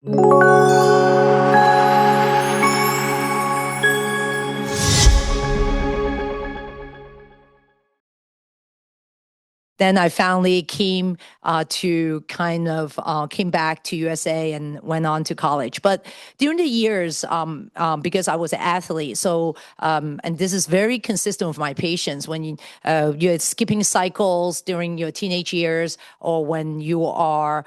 Then I finally came came back to USA and went on to college. But during the years, because I was an athlete, so and this is very consistent with my patients when you're skipping cycles during your teenage years, or when you are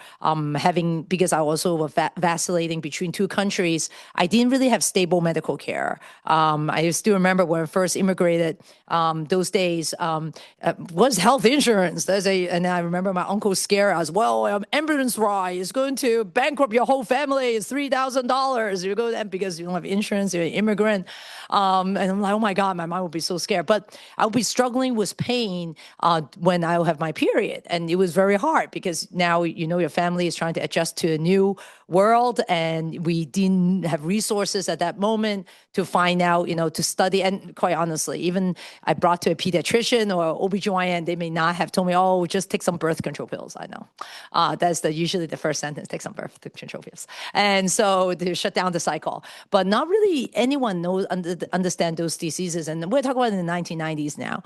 because I also was vacillating between two countries, I didn't really have stable medical care. I still remember when I first immigrated, those days was health insurance. And I remember my uncle scare us. Well, ambulance ride is going to bankrupt your whole family. It's $3,000. You go there because you don't have insurance. You're an immigrant, and I'm like, oh my God, my mom would be so scared. But I would be struggling with pain when I have my period, and it was very hard because now your family is trying to adjust to a new world, and we didn't have resources at that moment to find out, to study. And quite honestly, even I brought to a pediatrician or OBGYN, they may not have told me, oh, just take some birth control pills. I know. That's usually the first sentence, take some birth control pills. And so they shut down the cycle. But not really anyone understand those diseases. And we're talking about in the 1990s now.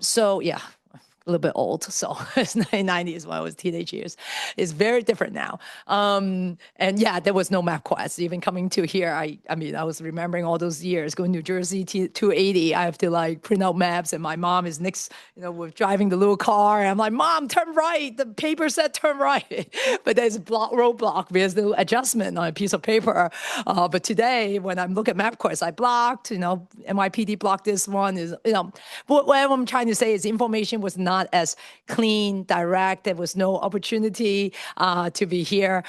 So yeah. A little bit old, so it's 1990s when I was teenage years. It's very different now. And yeah, there was no MapQuest. Even coming to here, I was remembering all those years going to New Jersey 280. I have to print out maps, and my mom is next, with driving the little car. And I'm like, Mom, turn right. The paper said turn right, but there's a roadblock because the adjustment on a piece of paper. But today, when I look at MapQuest, I blocked. NYPD blocked this one. What I'm trying to say is information was not as clean, direct. There was no opportunity to be here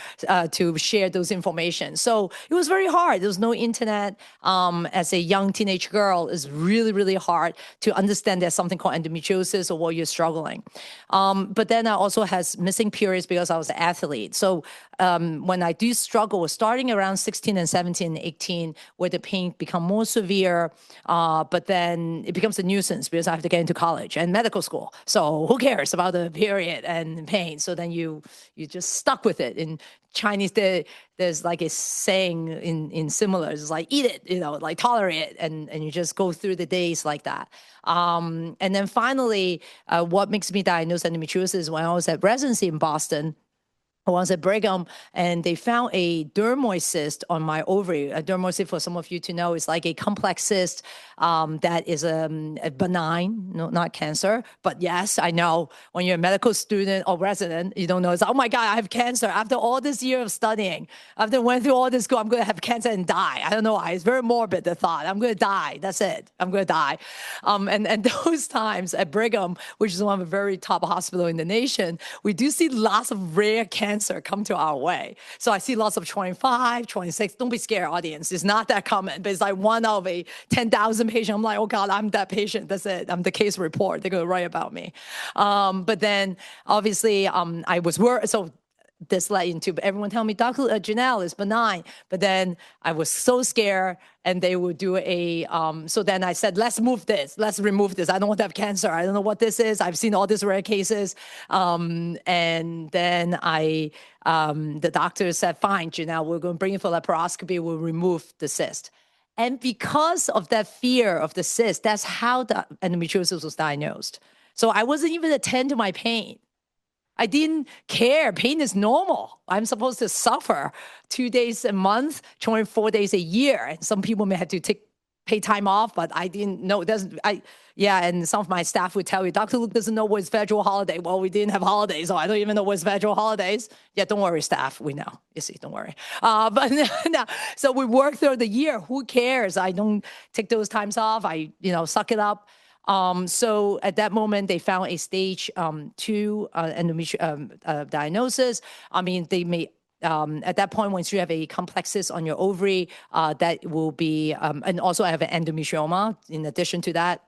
to share those information. So it was very hard. There was no internet. As a young teenage girl, it's really, really hard to understand there's something called endometriosis or what you're struggling. But then I also had missing periods because I was an athlete. So when I do struggle, starting around 16 and 17 and 18, where the pain become more severe, but then it becomes a nuisance because I have to get into college and medical school. So who cares about the period and pain? So then you just stuck with it. In Chinese, there's like a saying in similar, it's like eat it, tolerate it, and you just go through the days like that. And then finally, what makes me diagnose endometriosis when I was at residency in Boston. I was at Brigham, and they found a dermoid cyst on my ovary. A dermoid cyst, for some of you to know, is like a complex cyst that is a benign, not cancer. But yes, I know when you're a medical student or resident, you don't know. It's, oh my God, I have cancer. After all this year of studying, after I went through all this school, I'm going to have cancer and die. I don't know why. It's very morbid, the thought. I'm going to die. That's it. I'm going to die. And those times at Brigham, which is one of the very top hospitals in the nation, we do see lots of rare cancer come to our way. So I see lots of 25, 26. Don't be scared, audience. It's not that common, but it's like one out of a 10,000 patient. I'm like, oh God, I'm that patient. That's it. I'm the case report. They're going to write about me. But then obviously I was worried. So this led into everyone telling me, Dr. Janelle is benign. But then I was so scared, and they would do so then I said, let's remove this. I don't want to have cancer. I don't know what this is. I've seen all these rare cases. And then the doctor said, fine, Janelle, we're going to bring you for laparoscopy. We'll remove the cyst. And because of that fear of the cyst, that's how the endometriosis was diagnosed. So I wasn't even attend to my pain. I didn't care. Pain is normal. I'm supposed to suffer 2 days a month, 24 days a year. And some people may have to pay time off, but I didn't know. And some of my staff would tell you, Dr. Luk doesn't know what's federal holiday. Well, we didn't have holidays, so I don't even know what's federal holidays. Yeah, don't worry, staff. We know. You see, don't worry. But no, so we work through the year. Who cares? I don't take those times off. I, suck it up. So at that moment, they found a stage 2 endometriosis diagnosis. They may, at that point, once you have a complex cyst on your ovary, that will be, and also I have an endometrioma in addition to that.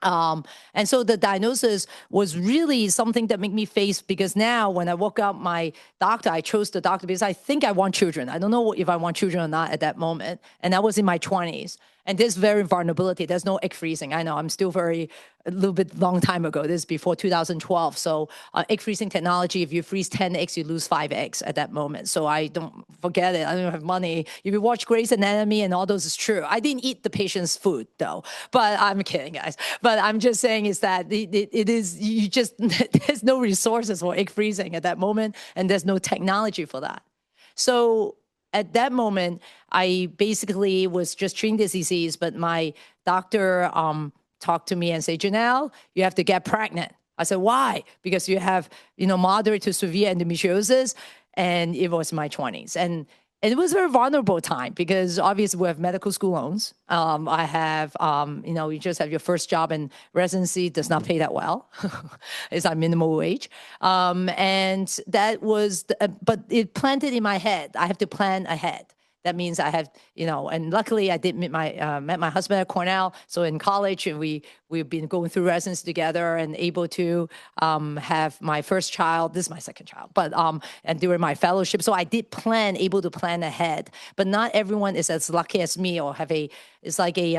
And so the diagnosis was really something that made me face, because now when I woke up my doctor, I chose the doctor because I think I want children. I don't know if I want children or not at that moment. And I was in my 20s. And there's very vulnerability. There's no egg freezing. I know I'm still a little bit long time ago. This is before 2012. So egg freezing technology, if you freeze 10 eggs, you lose 5 eggs at that moment. So I don't forget it. I don't have money. If you watch Grey's Anatomy and all those, it's true. I didn't eat the patient's food though, but I'm kidding, guys. But I'm just saying is that it is, you just, there's no resources for egg freezing at that moment. And there's no technology for that. So at that moment, I basically was just treating this disease, but my doctor talked to me and said, Janelle, you have to get pregnant. I said, why? Because you have, moderate to severe endometriosis, and it was my 20s. And it was a very vulnerable time because obviously we have medical school loans. I have, you just have your first job in residency, does not pay that well. It's at minimum wage. And that was, but it planted in my head. I have to plan ahead. That means I have, and luckily I did meet my husband at Cornell. So in college, we've been going through residency together and able to have my first child. This is my second child, but and during my fellowship. So I did able to plan ahead. But not everyone is as lucky as me or it's like if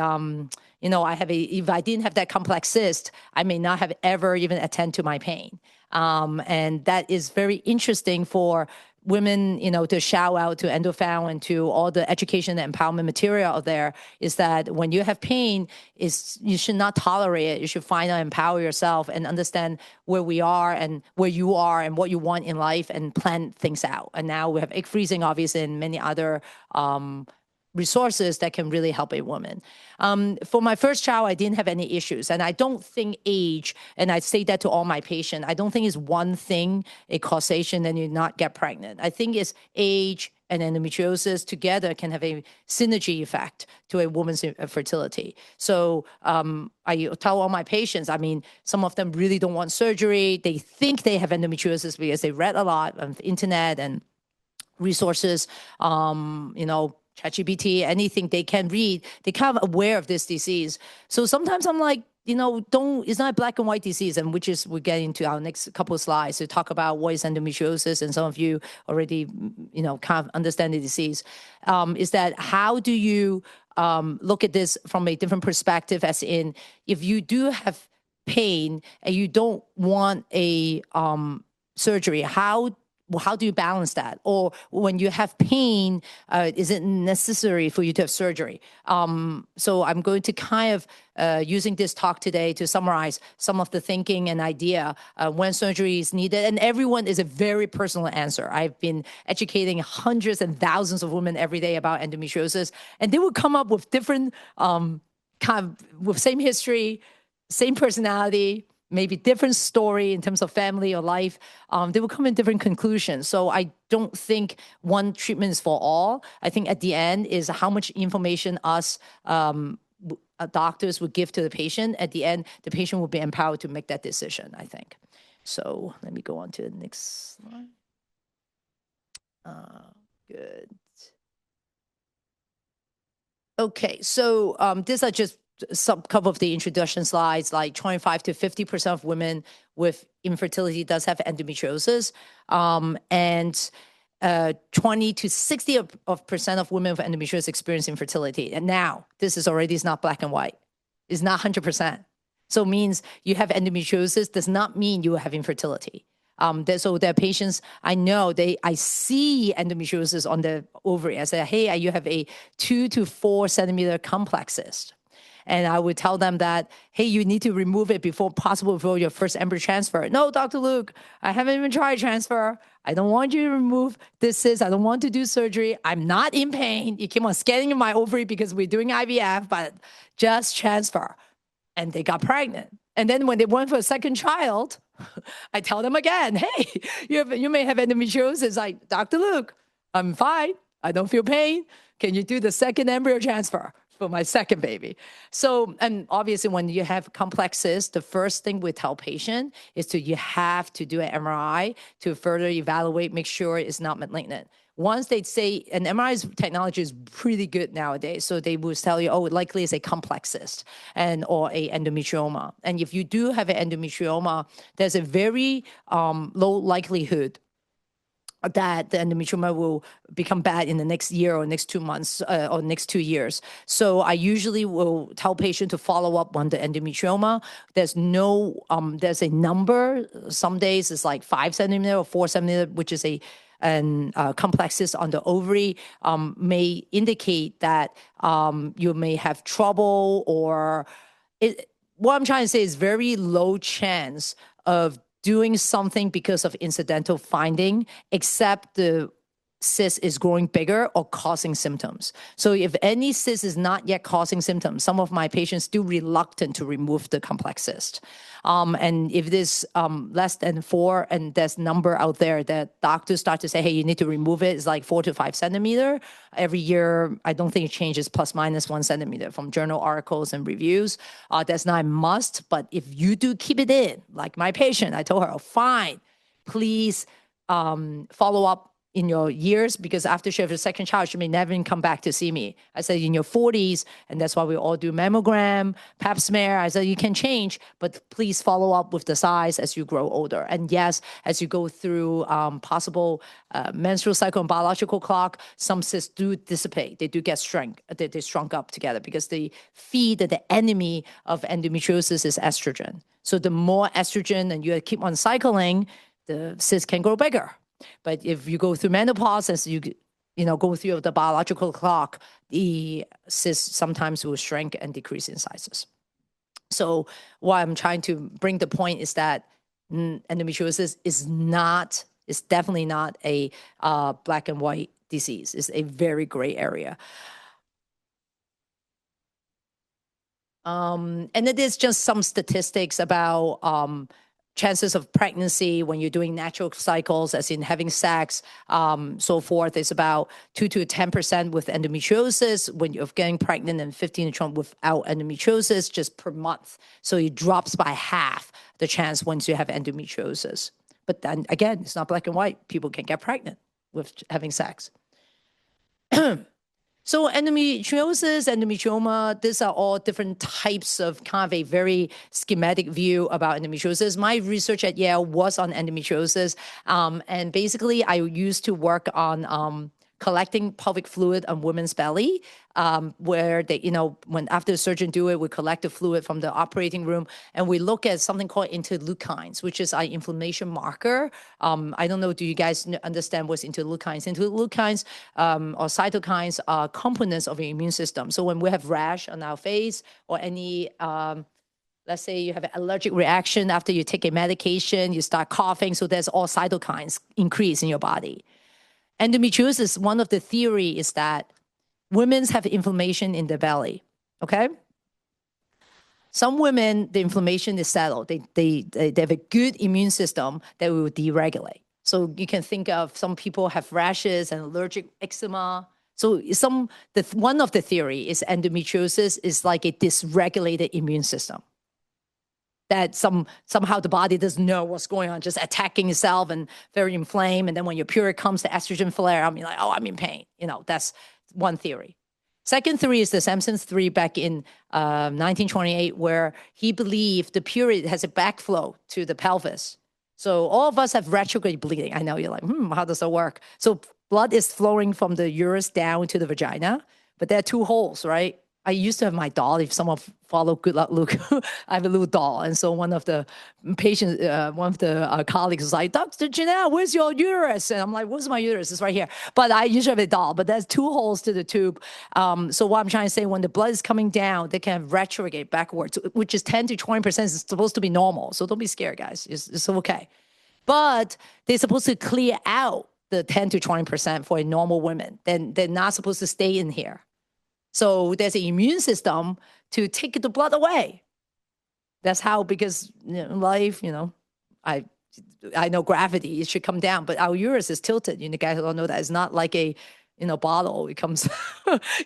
I didn't have that complex cyst, I may not have ever even attend to my pain. And that is very interesting for women, to shout out to EndoFound and to all the education and empowerment material out there, is that when you have pain, you should not tolerate it. You should find out, empower yourself and understand where we are and where you are and what you want in life and plan things out. And now we have egg freezing, obviously, and many other resources that can really help a woman. For my first child, I didn't have any issues. And I don't think age, and I say that to all my patients, I don't think it's one thing, a causation, and you not get pregnant. I think it's age and endometriosis together can have a synergy effect to a woman's fertility. So I tell all my patients, some of them really don't want surgery. They think they have endometriosis because they read a lot on the internet and resources, ChatGPT, anything they can read, they kind of aware of this disease. So sometimes I'm like, it's not a black and white disease, and we'll get into our next couple of slides to talk about what is endometriosis, and some of you already, kind of understand the disease. Is that how do you look at this from a different perspective, as in, if you do have pain and you don't want a surgery, how do you balance that? Or when you have pain, is it necessary for you to have surgery? So I'm going to kind of using this talk today to summarize some of the thinking and idea when surgery is needed. And everyone is a very personal answer. I've been educating hundreds and thousands of women every day about endometriosis, and they will come up with different, with same history, same personality, maybe different story in terms of family or life, they will come in different conclusions. So I don't think one treatment is for all. I think at the end is how much information us doctors would give to the patient. At the end, the patient will be empowered to make that decision, I think. So let me go on to the next slide. Good. Okay, so these are just some couple of the introduction slides. Like 25 to 50% of women with infertility does have endometriosis, and 20 to 60% of women with endometriosis experience infertility. And now this is already, it's not black and white. It's not 100%. So it means you have endometriosis does not mean you have infertility. So there are patients I know, I see endometriosis on the ovary. I say, hey, you have a 2 to 4 centimeter complex cyst. And I would tell them that, hey, you need to remove it before your first embryo transfer. No, Dr. Luk, I haven't even tried transfer. I don't want you to remove this cyst. I don't want to do surgery. I'm not in pain. You keep on scanning in my ovary because we're doing IVF, but just transfer. And they got pregnant. And then when they went for a second child, I tell them again, hey, you may have endometriosis. Like, Dr. Luk, I'm fine. I don't feel pain. Can you do the second embryo transfer for my second baby? So, and obviously when you have complex cysts, the first thing we tell patient is you have to do an MRI to further evaluate, make sure it's not malignant. Once they say, and MRI technology is pretty good nowadays, so they will tell you, oh, it likely is a complex cyst or a endometrioma. And if you do have an endometrioma, there's a very low likelihood that the endometrioma will become bad in the next year or next 2 months or next 2 years. So I usually will tell patients to follow up on the endometrioma. There's no, there's a number. Some days it's like 5 centimeter or 4 centimeter, which is and complex cyst on the ovary, may indicate that you may have trouble or what I'm trying to say is very low chance of doing something because of incidental finding, except the cyst is growing bigger or causing symptoms. So if any cyst is not yet causing symptoms, some of my patients still reluctant to remove the complex cyst. And if it is less than 4, and there's number out there that doctors start to say, hey, you need to remove it, it's like 4 to 5 centimeter. Every year, I don't think it changes plus minus 1 centimeter from journal articles and reviews. That's not a must, but if you do keep it in, like my patient, I told her, oh, fine, please follow up in your years, because after she has a second child, she may never even come back to see me. I said, in your 40s, and that's why we all do mammogram, pap smear. I said, you can change, but please follow up with the size as you grow older. And yes, as you go through possible menstrual cycle and biological clock, some cysts do dissipate. They do get shrunk. They shrunk up together because they feed the enemy of endometriosis is estrogen. So the more estrogen and you keep on cycling, the cyst can grow bigger. But if you go through menopause, as you go through the biological clock, the cysts sometimes will shrink and decrease in sizes. So what I'm trying to bring the point is that endometriosis is definitely not a black and white disease. It's a very gray area. And it is just some statistics about chances of pregnancy when you're doing natural cycles, as in having sex, so forth. It's about 2 to 10% with endometriosis when you're getting pregnant, and 15 to 20% without endometriosis just per month. So it drops by half the chance once you have endometriosis. But then again, it's not black and white. People can get pregnant with having sex. So endometriosis, endometrioma, these are all different types of kind of a very schematic view about endometriosis. My research at Yale was on endometriosis. And basically, I used to work on collecting pelvic fluid on women's belly, where they, when after the surgeon do it, we collect the fluid from the operating room, and we look at something called interleukins, which is an inflammation marker. I don't know, do you guys understand what's interleukins? Interleukins or cytokines are components of the immune system. So when we have rash on our face or any let's say you have an allergic reaction after you take a medication, you start coughing, so there's all cytokines increase in your body. Endometriosis, one of the theory is that women have inflammation in the belly, okay? Some women, the inflammation is settled. They have a good immune system that will deregulate. So you can think of some people have rashes and allergic eczema. So one of the theory is endometriosis is like a dysregulated immune system, that somehow the body doesn't know what's going on, just attacking itself and very inflamed. And then when your period comes, the estrogen flare, I'm like, oh, I'm in pain. That's one theory. Second theory is the Sampson's theory back in 1928, where he believed the period has a backflow to the pelvis. So all of us have retrograde bleeding. I know you're like, how does that work? So blood is flowing from the uterus down to the vagina, but there are 2 holes, right? I used to have my doll. If someone follow Good Luck Luke, I have a little doll. And so one of the patients, one of the colleagues was like, Dr. Janelle, where's your uterus? And I'm like, where's my uterus? It's right here. But I usually have a doll, but there's 2 holes to the tube. So what I'm trying to say, when the blood is coming down, they can retrograde backwards, which is 10 to 20% is supposed to be normal. So don't be scared, guys. It's okay. But they're supposed to clear out the 10 to 20% for a normal woman. Then they're not supposed to stay in here. So there's an immune system to take the blood away. That's how, because life, I know gravity, it should come down, but our uterus is tilted. You guys don't know that. It's not like a bottle. It comes,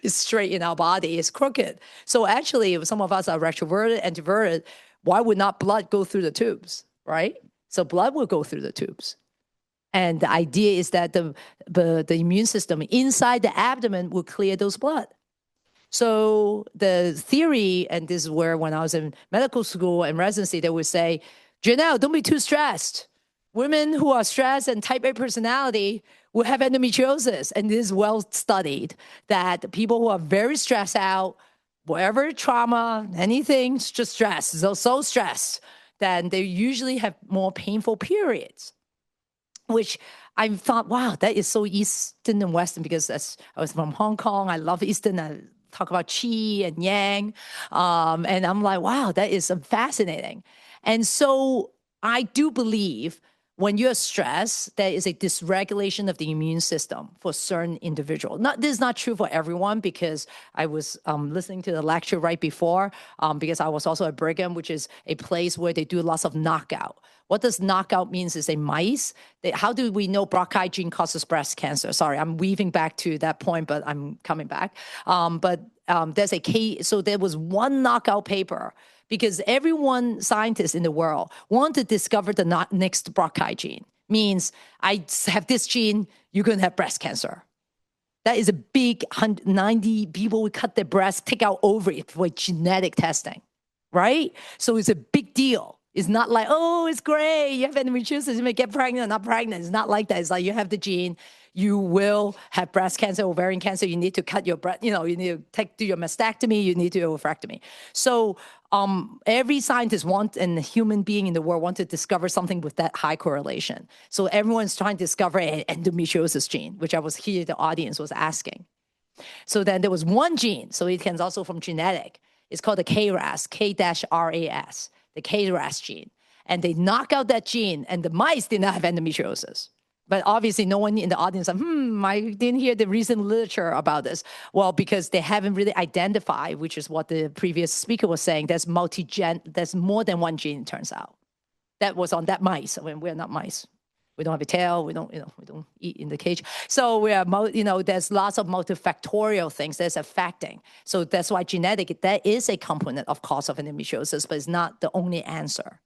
it's straight in our body. It's crooked. So actually, if some of us are retroverted, anteverted, why would not blood go through the tubes, right? So blood will go through the tubes. And the idea is that the immune system inside the abdomen will clear those blood. So the theory, and this is where when I was in medical school and residency, they would say, Janelle, don't be too stressed. women who are stressed and type A personality will have endometriosis. And it is well studied that people who are very stressed out, whatever trauma, anything, just stress, so stressed, then they usually have more painful periods, which I thought, wow, that is so Eastern and Western, because I was from Hong Kong. I love Eastern. I talk about qi and yang. And I'm like, wow, that is fascinating. And so I do believe when you're stressed, there is a dysregulation of the immune system for certain individual. This is not true for everyone, because I was listening to the lecture right before, because I was also at Brigham, which is a place where they do lots of knockout. What does knockout means is a mice. How do we know BRCA gene causes breast cancer? Sorry, I'm weaving back to that point, but I'm coming back. There's a case. So there was one knockout paper, because everyone scientist in the world want to discover the next BRCA gene. Means I have this gene, you're going to have breast cancer. That is a big 90 people would cut their breast, take out ovary for genetic testing, right? So it's a big deal. It's not like, oh, it's great, you have endometriosis, you may get pregnant or not pregnant. It's not like that. It's like you have the gene, you will have breast cancer, ovarian cancer, you need to cut your breast, you need to do your mastectomy, you need to do a oophorectomy. So every scientist and human being in the world want to discover something with that high correlation. So everyone's trying to discover an endometriosis gene, which I was here, the audience was asking. So then there was one gene, so it comes also from genetic. It's called the KRAS, K-RAS, the KRAS gene. And they knock out that gene, and the mice did not have endometriosis. But obviously, no one in the audience said, I didn't hear the recent literature about this. Well, because they haven't really identified, which is what the previous speaker was saying, there's more than one gene, it turns out. That was on that mice. I mean, we're not mice. We don't have a tail. We don't eat in the cage. So we are, there's lots of multifactorial things that's affecting. So that's why genetic, that is a component of cause of endometriosis, but it's not the only answer.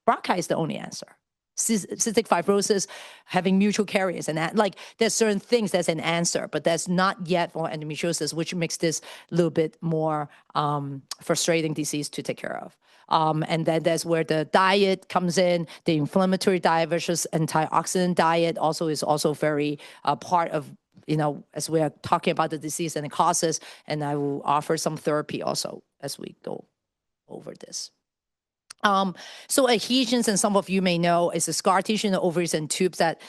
BRCA is the only answer. Cystic fibrosis, having mutual carriers, and that, like, there's certain things that's an answer, but that's not yet for endometriosis, which makes this a little bit more frustrating disease to take care of. And then that's where the diet comes in. The inflammatory diet versus antioxidant diet is also very part of, as we are talking about the disease and the causes. And I will offer some therapy also as we go over this. So adhesions, and some of you may know, is a scar tissue in the ovaries and tubes that,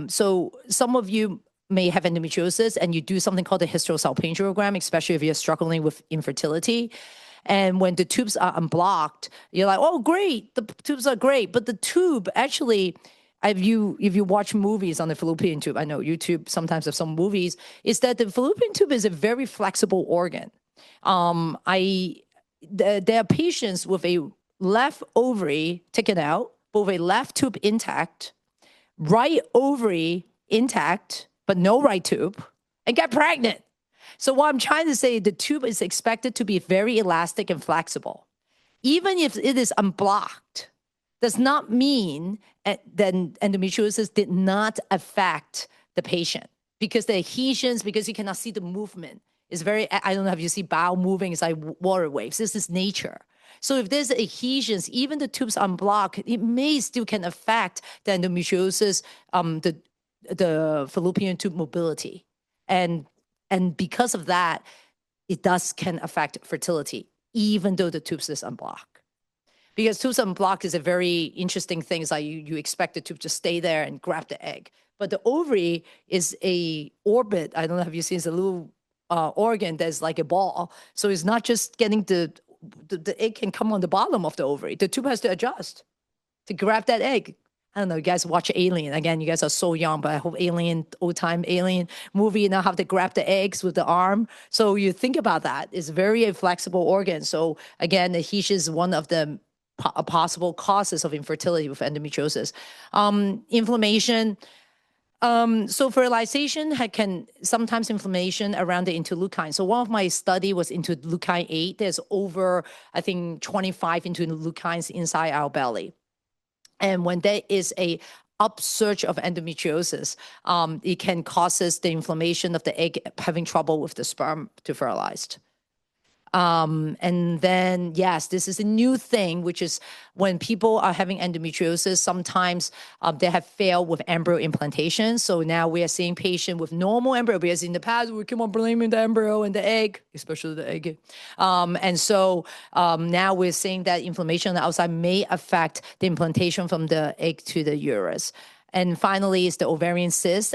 so some of you may have endometriosis and you do something called a hysterosalpingogram, especially if you're struggling with infertility. And when the tubes are unblocked, you're like, oh, great, the tubes are great. But the tube actually, if you watch movies on the fallopian tube, I know YouTube sometimes have some movies, is that the fallopian tube is a very flexible organ. There are patients with a left ovary taken out, but with a left tube intact, right ovary intact, but no right tube, and get pregnant. So what I'm trying to say, the tube is expected to be very elastic and flexible. Even if it is unblocked, does not mean that endometriosis did not affect the patient, because the adhesions, because you cannot see the movement, is very, I don't know if you see bowel moving, it's like water waves. This is nature. So if there's adhesions, even the tubes unblocked, it may still can affect the endometriosis, the fallopian tube mobility. And because of that, it can affect fertility, even though the tubes is unblocked. Because tubes unblocked is a very interesting thing. It's like you expect the tube to stay there and grab the egg. But the ovary is a orbit. I don't know if you see, it's a little organ that's like a ball. So it's not just getting the egg can come on the bottom of the ovary. The tube has to adjust to grab that egg. I don't know, you guys watch Alien. Again, you guys are so young, but I hope old-time Alien movie, you know, have to grab the eggs with the arm. So you think about that. It's very a flexible organ. So again, adhesion is one of the possible causes of infertility with endometriosis. Inflammation. So fertilization can sometimes inflammation around the interleukin. So one of my study was interleukin 8. There's over, I think, 25 interleukins inside our belly. And when there is a upsurge of endometriosis, it can cause the inflammation of the egg having trouble with the sperm to fertilize. And then, yes, this is a new thing, which is when people are having endometriosis, sometimes they have failed with embryo implantation. So now we are seeing patients with normal embryo, because in the past we keep on blaming the embryo and the egg, especially the egg. And so now we're seeing that inflammation on the outside may affect the implantation from the egg to the uterus. And finally, is the ovarian cyst.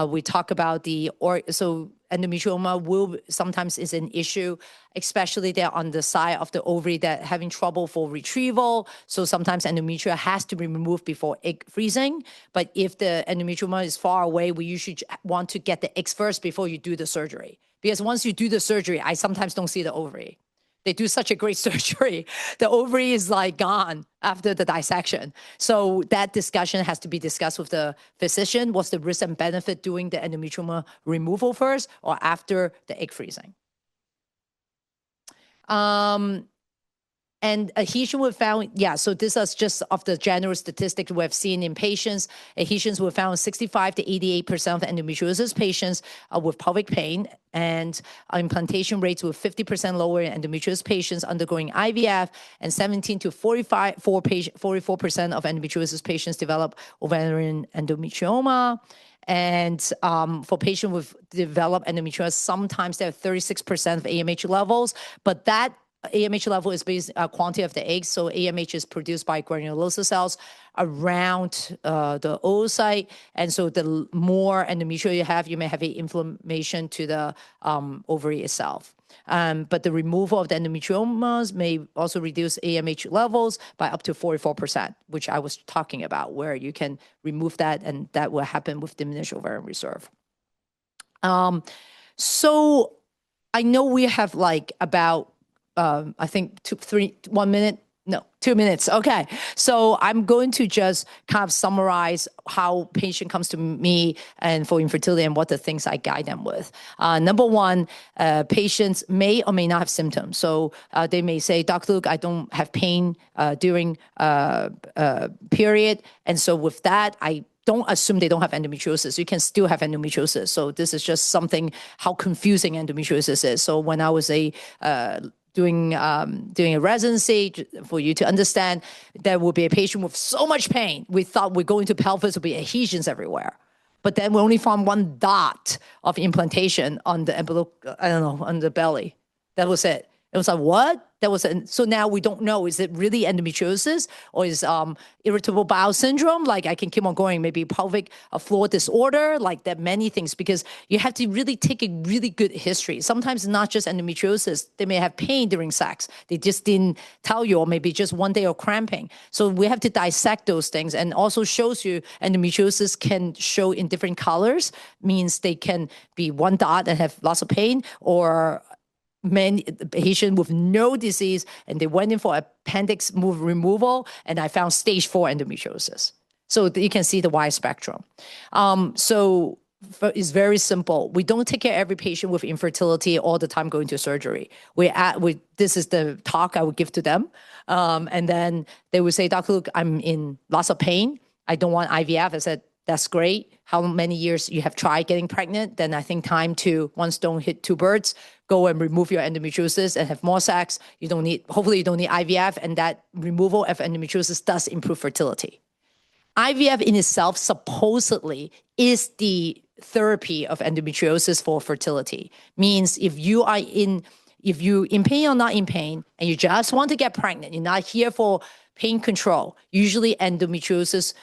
We talk about so endometrioma will sometimes is an issue, especially there on the side of the ovary that having trouble for retrieval. So sometimes endometrium has to be removed before egg freezing. But if the endometrioma is far away, we usually want to get the eggs first before you do the surgery. Because once you do the surgery, I sometimes don't see the ovary. They do such a great surgery. The ovary is like gone after the dissection. So that discussion has to be discussed with the physician. What's the risk and benefit doing the endometrioma removal first or after the egg freezing? And adhesion we found, so this is just of the general statistics we have seen in patients. Adhesions were found 65 to 88% of endometriosis patients with pelvic pain, and implantation rates were 50% lower in endometriosis patients undergoing IVF, and 17 to 44% of endometriosis patients develop ovarian endometrioma. And for patients with developed endometriosis, sometimes they have 36% of AMH levels, but that AMH level is based on quantity of the eggs. So AMH is produced by granulosa cells around the oocyte. And so the more endometrium you have, you may have inflammation to the ovary itself. But the removal of the endometriomas may also reduce AMH levels by up to 44%, which I was talking about, where you can remove that, and that will happen with diminished ovarian reserve. So I know we have like about I think 1 minute. No, 2 minutes. Okay. So I'm going to just kind of summarize how patient comes to me and for infertility and what the things I guide them with. Number one, patients may or may not have symptoms. So they may say, Dr. Luk, I don't have pain during period. And so with that, I don't assume they don't have endometriosis. You can still have endometriosis. So this is just something, how confusing endometriosis is. So when I was doing a residency, for you to understand, there will be a patient with so much pain. We thought we're going to pelvis, will be adhesions everywhere. But then we only found one dot of implantation on the on the belly. That was it. It was like, what? That was so now we don't know, is it really endometriosis or is irritable bowel syndrome? Like I can keep on going, maybe pelvic floor disorder, like that, many things, because you have to really take a really good history. Sometimes it's not just endometriosis. They may have pain during sex. They just didn't tell you, or maybe just one day of cramping. So we have to dissect those things, and also shows you endometriosis can show in different colors, means they can be one dot and have lots of pain, or many patient with no disease, and they went in for appendix removal, and I found stage 4 endometriosis. So you can see the wide spectrum. So it's very simple. We don't take care of every patient with infertility all the time going to surgery. This is the talk I would give to them. And then they would say, Dr. Luk, I'm in lots of pain. I don't want IVF. I said, that's great. How many years you have tried getting pregnant? Then I think time to, one stone hit two birds, go and remove your endometriosis and have more sex. Hopefully you don't need IVF, and that removal of endometriosis does improve fertility. IVF in itself supposedly is the therapy of endometriosis for fertility. Means if you in pain or not in pain, and you just want to get pregnant, you're not here for pain control. Usually endometriosis,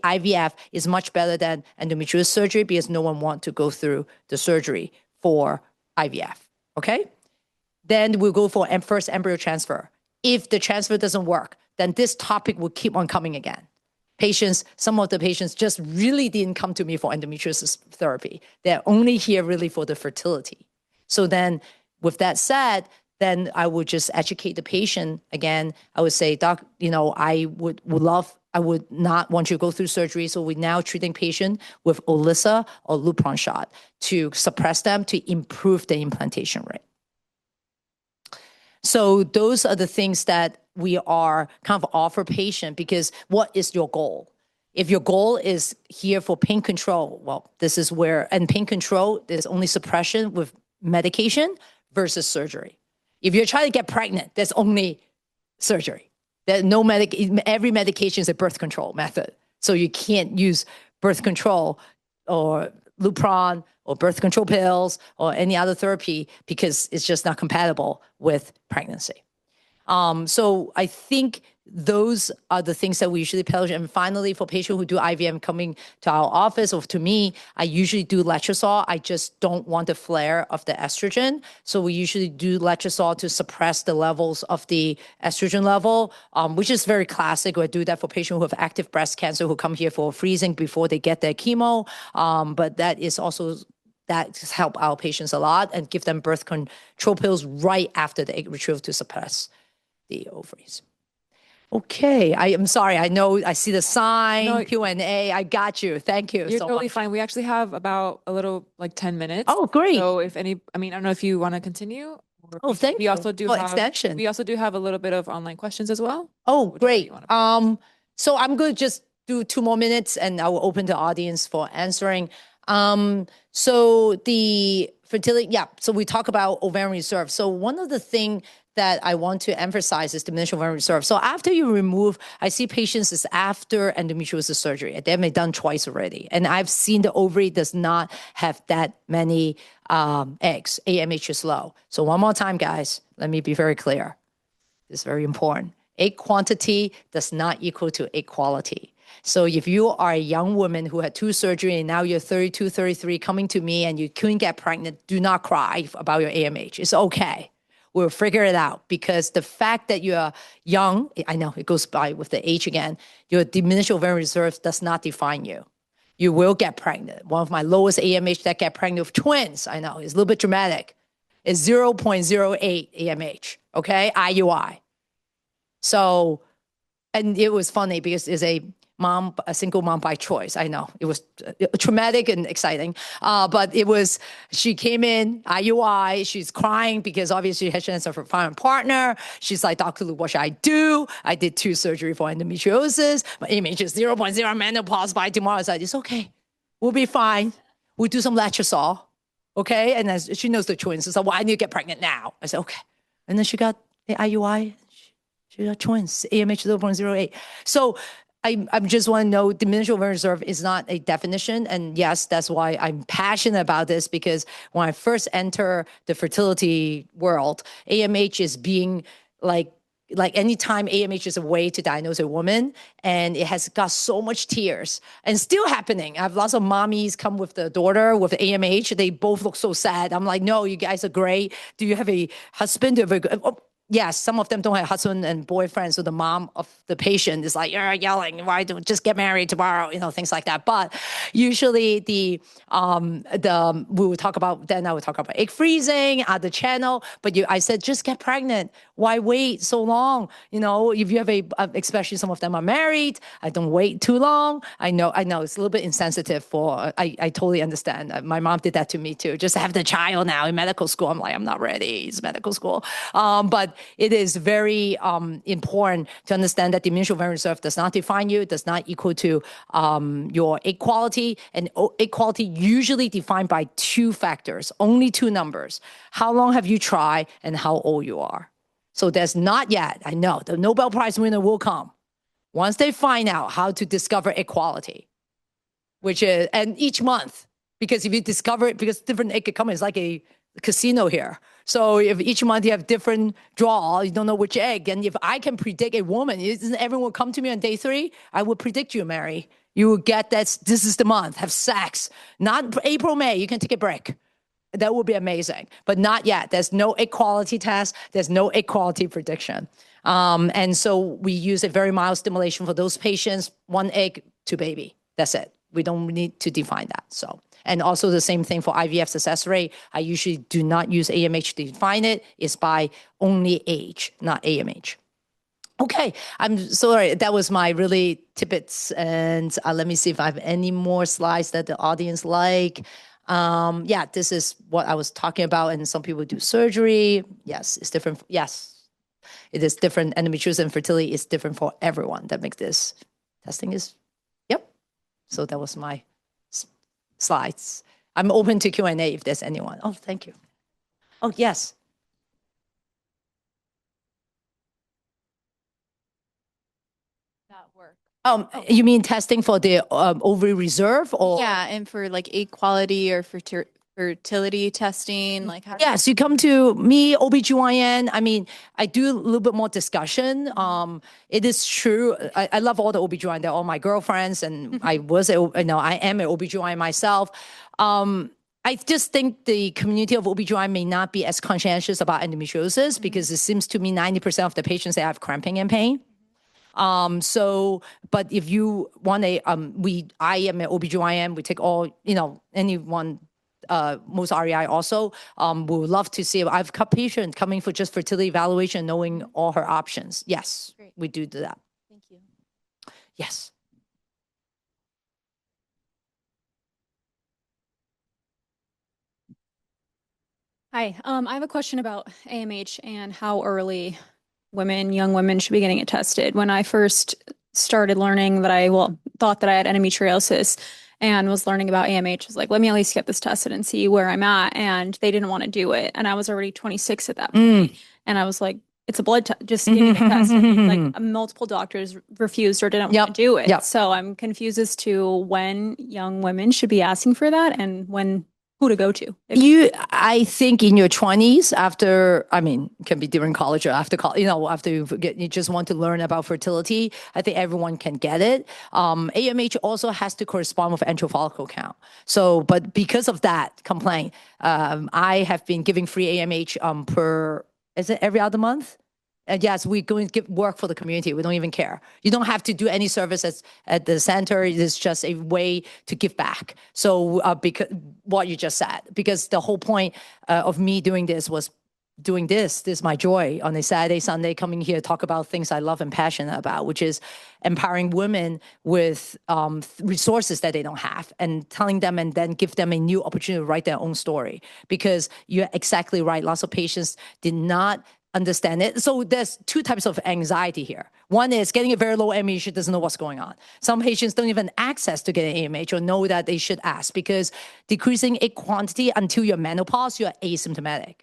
IVF is much better than endometriosis surgery, because no one wants to go through the surgery for IVF, okay? Then we'll go for first embryo transfer. If the transfer doesn't work, then this topic will keep on coming again. Some of the patients just really didn't come to me for endometriosis therapy. They're only here really for the fertility. So then with that said, then I would just educate the patient again. I would say, Doc, I would not want you to go through surgery. So we're now treating patient with Olisa or Lupron shot to suppress them, to improve the implantation rate. So those are the things that we are kind of offer patient, because what is your goal? If your goal is here for pain control, well, this is where, and pain control, there's only suppression with medication versus surgery. If you're trying to get pregnant, there's only surgery. There's no every medication is a birth control method. So you can't use birth control or Lupron or birth control pills or any other therapy because it's just not compatible with pregnancy. So I think those are the things that we usually publish. And finally, for patients who do IVF coming to our office or to me, I usually do letrozole. I just don't want the flare of the estrogen. So we usually do letrozole to suppress the levels of the estrogen level, which is very classic. We do that for patients who have active breast cancer who come here for freezing before they get their chemo. But that is also that help our patients a lot and give them birth control pills right after the egg retrieval to suppress the ovaries. Okay, I am sorry. I know I see the sign, no, Q&A. I got you. Thank you. You're so totally fine. We actually have about a little, like 10 minutes. Oh, great. So if any, I mean, I don't know if you want to continue. Oh, thank you. We also do have extension. We also do have a little bit of online questions as well. Oh, great. So I'm going to just do 2 more minutes and I will open the audience for answering. So the fertility, yeah. So we talk about ovarian reserve. So one of the things that I want to emphasize is diminished ovarian reserve. So after you remove, I see patients is after endometriosis surgery. They have been done twice already. And I've seen the ovary does not have that many eggs. AMH is low. So one more time, guys, let me be very clear. This is very important. Egg quantity does not equal to egg quality. So if you are a young woman who had 2 surgeries and now you're 32, 33, coming to me and you couldn't get pregnant, do not cry about your AMH. It's okay. We'll figure it out because the fact that you're young, I know it goes by with the age again, your diminished ovarian reserve does not define you. You will get pregnant. One of my lowest AMH that get pregnant with twins, I know, it's a little bit dramatic, is 0.08 AMH, okay, IUI. So, and it was funny because it's a single mom by choice. I know it was traumatic and exciting, but it was, she came in, IUI, she's crying because obviously she has chance of her final partner. She's like, Dr. Luk, what should I do? I did 2 surgery for endometriosis. My image is 0.0 menopause by tomorrow. I said, it's okay. We'll be fine. We'll do some letrozole. Okay. And as she knows the twins, so well, I need to get pregnant now. I said, okay. And then she got the IUI. She got twins, AMH 0.08. So I just want to know diminished ovarian reserve is not a definition. And yes, that's why I'm passionate about this, because when I first enter the fertility world, AMH is being like anytime AMH is a way to diagnose a woman, and it has got so much tears and still happening. I have lots of mommies come with the daughter with AMH. They both look so sad. I'm like, no, you guys are great. Do you have a husband? Do you have a, yes, some of them don't have husband and boyfriend. So the mom of the patient is like, you're yelling, why don't just get married tomorrow? You know, things like that. But usually we will talk about, then I would talk about egg freezing, the channel. But I said, just get pregnant. Why wait so long? You know, if you have especially some of them are married, I don't wait too long. I know it's a little bit insensitive I totally understand. My mom did that to me too. Just have the child now in medical school. I'm like, I'm not ready. It's medical school. But it is very important to understand that diminished ovarian reserve does not define you. It does not equal to your egg quality. And egg quality usually defined by 2 factors, only 2 numbers. How long have you tried and how old you are? So there's not yet, I know, the Nobel Prize winner will come once they find out how to discover egg quality, which is, and each month, because if you discover it, because different egg could come, it's like a casino here. So if each month you have different draw, you don't know which egg. And if I can predict a woman, isn't everyone will come to me on day 3? I will predict you, Mary. You will get that this is the month, have sex. Not April, May, you can take a break. That would be amazing, but not yet. There's no egg quality test. There's no egg quality prediction. And so we use a very mild stimulation for those patients, 1 egg to baby. That's it. We don't need to define that. So. And also the same thing for IVF success rate. I usually do not use AMH to define it. It's by only age, not AMH. Okay, I'm sorry. That was my really tidbits. And let me see if I have any more slides that the audience like. Yeah, this is what I was talking about. And some people do surgery. Yes, it's different. Yes, it is different. Endometriosis and fertility is different for everyone. That makes this testing is, yep. So that was my slides. I'm open to Q&A if there's anyone. Oh, thank you. Oh, yes. You mean testing for the ovary reserve or? Yeah, and for like egg quality or fertility testing, like how? Yes, you come to me, OBGYN. I mean, I do a little bit more discussion. It is true. I love all the OBGYN. They're all my girlfriends, and I am an OBGYN myself. I just think the community of OBGYN may not be as conscientious about endometriosis because it seems to me 90% of the patients, they have cramping and pain. But if you want I am an OBGYN, we take all, anyone, most REI also, we would love to see, I've got patients coming for just fertility evaluation, knowing all her options. Yes, Great. we do that. Thank you. Yes. Hi, I have a question about AMH and how early young women should be getting it tested. When I first started learning that thought that I had endometriosis and was learning about AMH, I was like, let me at least get this tested and see where I'm at. And they didn't want to do it. And I was already 26 at that point. And I was like, it's a blood test, just give me the test. And like multiple doctors refused or didn't want to do it. So I'm confused as to when young women should be asking for that and who to go to. I think in your 20s, it can be during college or after college, after you just want to learn about fertility, I think everyone can get it. AMH also has to correspond with antral follicle count. But because of that complaint, I have been giving free AMH is it every other month? And yes, we're going to give work for the community. We don't even care. You don't have to do any services at the center. It is just a way to give back. So because what you just said, because the whole point of me doing this was doing this is my joy on a Saturday, Sunday, coming here, talk about things I love and passionate about, which is empowering women with resources that they don't have and telling them and then give them a new opportunity to write their own story. Because you're exactly right. Lots of patients did not understand it. So there's two types of anxiety here. One is getting a very low AMH, doesn't know what's going on. Some patients don't even access to get an AMH or know that they should ask because decreasing egg quantity until you're menopause, you're asymptomatic.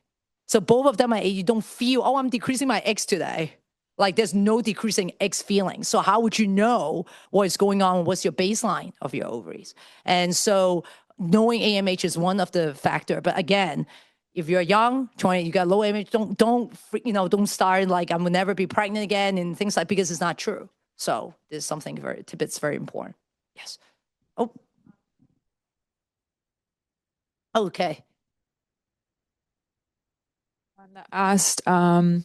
So both of them you don't feel, I'm decreasing my eggs today. Like there's no decreasing eggs feeling. So how would you know what is going on? What's your baseline of your ovaries? And so knowing AMH is one of the factor. But again, if you're young, 20, you got low AMH, don't start like I will never be pregnant again and things like, because it's not true. So there's something tidbits very important. Yes. Oh. Okay. That asked, in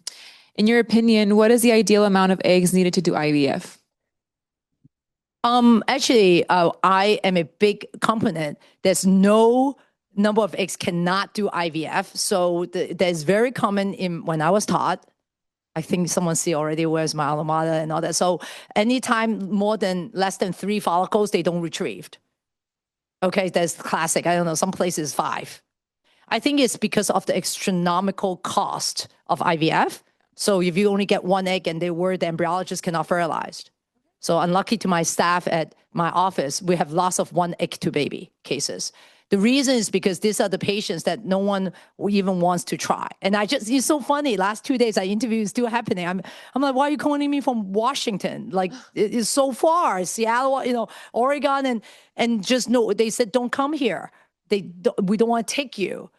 your opinion, what is the ideal amount of eggs needed to do IVF? Actually, I am a big component. There's no number of eggs cannot do IVF. So that's very common when I was taught. I think someone see already where's my alma mater and all that. So anytime less than 3 follicles, they don't retrieve. Okay, that's classic. I don't know, some places 5. I think it's because of the astronomical cost of IVF. So if you only get 1 egg and the embryologist cannot fertilize. So unlucky to my staff at my office, we have lots of 1 egg to baby cases. The reason is because these are the patients that no one even wants to try. And it's so funny. Last 2 days, I interviewed, still happening. I'm like, why are you calling me from Washington? Like, it's so far, Seattle, Oregon, and just no, they said, don't come here. We don't want to take you.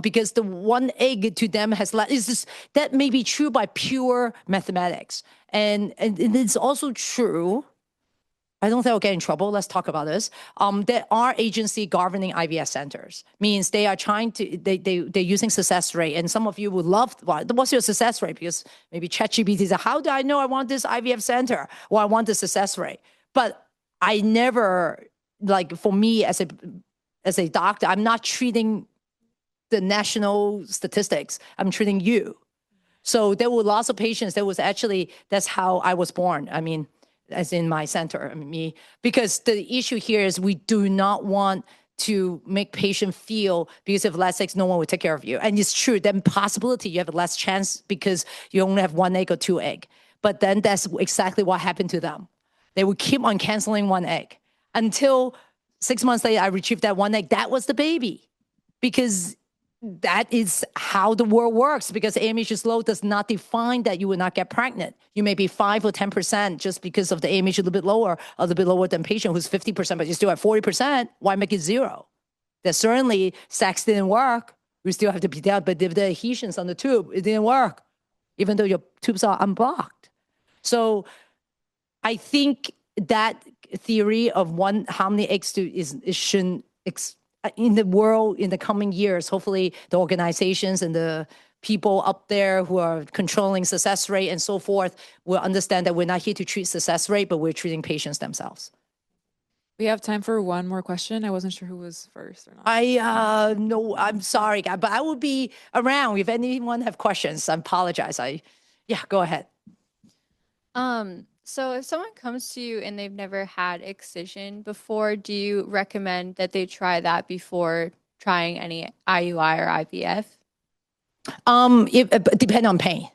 Because the 1 egg to them that may be true by pure mathematics. And it's also true, I don't think I'll get in trouble. Let's talk about this. There are agency governing IVF centers. Means they are trying to, they're using success rate. And some of you would love, what's your success rate? Because maybe ChatGPT says, how do I know I want this IVF center? Or I want the success rate? But I never, for me as a doctor, I'm not treating the national statistics. I'm treating you. So there were lots of patients. That's how I was born. I mean, as in my center, me. Because the issue here is we do not want to make patient feel because of less eggs, no one will take care of you. And it's true, then possibility you have less chance because you only have 1 egg or 2 egg. But then that's exactly what happened to them. They would keep on canceling 1 egg until 6 months later, I retrieved that 1 egg. That was the baby. Because that is how the world works, because AMH is low does not define that you will not get pregnant. You may be 5 or 10% just because of the AMH a little bit lower than patient who's 50%, but you still at 40%. Why make it 0? That certainly sex didn't work. We still have to be there, but if the adhesions on the tube, it didn't work, even though your tubes are unblocked. So I think that theory of how many eggs shouldn't in the world in the coming years, hopefully the organizations and the people up there who are controlling success rate and so forth will understand that we're not here to treat success rate, but we're treating patients themselves. We have time for one more question. I wasn't sure who was first or not. No, I'm sorry, guys, but I will be around if anyone have questions. I apologize. Yeah, go ahead. So if someone comes to you and they've never had excision before, do you recommend that they try that before trying any IUI or IVF? It depends on pain.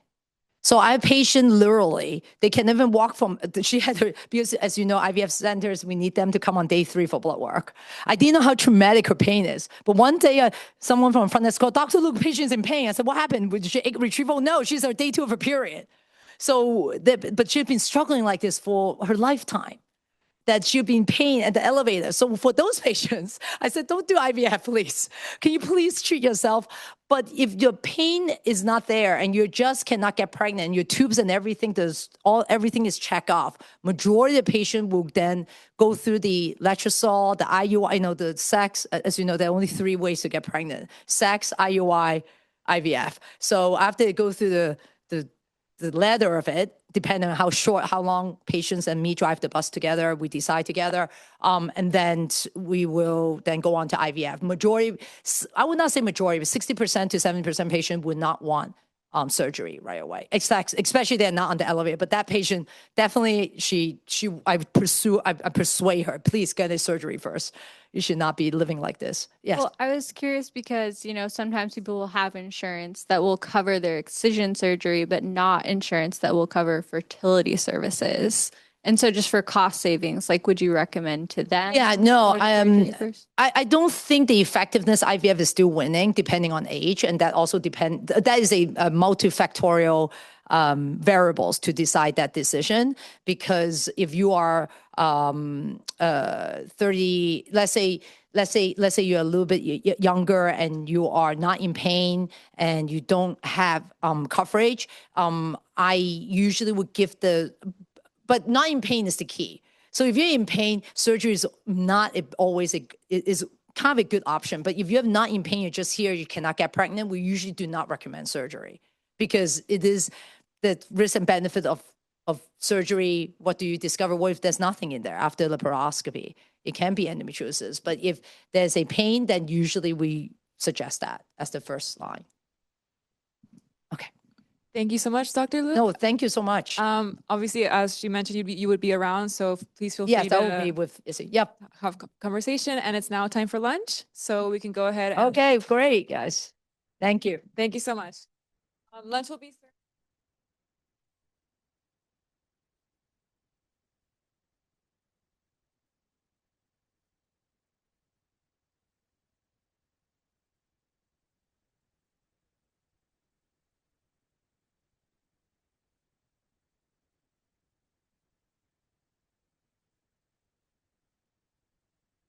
So I have a patient literally, they can even walk from, because as you know, IVF centers, we need them to come on day 3 for blood work. I didn't know how traumatic her pain is. But one day, someone from front desk called, Dr. Luk, patient's in pain. I said, what happened? Was she egg retrieval? No, she's on day 2 of her period. So, but she's been struggling like this for her lifetime, that she'll be in pain at the elevator. So for those patients, I said, don't do IVF, please. Can you please treat yourself? But if your pain is not there and you just cannot get pregnant, your tubes and everything everything is checked off, majority of the patient will then go through the letrozole, the IUI, the sex. As you know, there are only 3 ways to get pregnant: sex, IUI, IVF. So after they go through the ladder of it, depending on how long patients and me drive the bus together, we decide together. And then we will then go on to IVF. Majority, I would not say majority, but 60% to 70% patient would not want surgery right away. Especially they're not on the elevator. But that patient, definitely, I persuade her, please get a surgery first. You should not be living like this. Yes. Well, I was curious because, sometimes people will have insurance that will cover their excision surgery, but not insurance that will cover fertility services. And so just for cost savings, would you recommend to them? Yeah, no, I don't think the effectiveness IVF is still winning depending on age. And that also that is a multifactorial variables to decide that decision. Because if you are 30, let's say you're a little bit younger and you are not in pain and you don't have coverage, I usually would give but not in pain is the key. So if you're in pain, surgery is not always is kind of a good option. But if you're not in pain, you're just here, you cannot get pregnant, we usually do not recommend surgery, because it is the risk and benefit of surgery. What do you discover? What if there's nothing in there after laparoscopy? It can be endometriosis. But if there's a pain, then usually we suggest that as the first line. Okay. Thank you so much, Dr. Luk. No, thank you so much. Obviously, as she mentioned, you would be around, so please feel free that would be with Izzy. Yep. Have conversation. And it's now time for lunch, so we can go ahead. Okay, great, guys. Thank you. Thank you so much. Lunch will be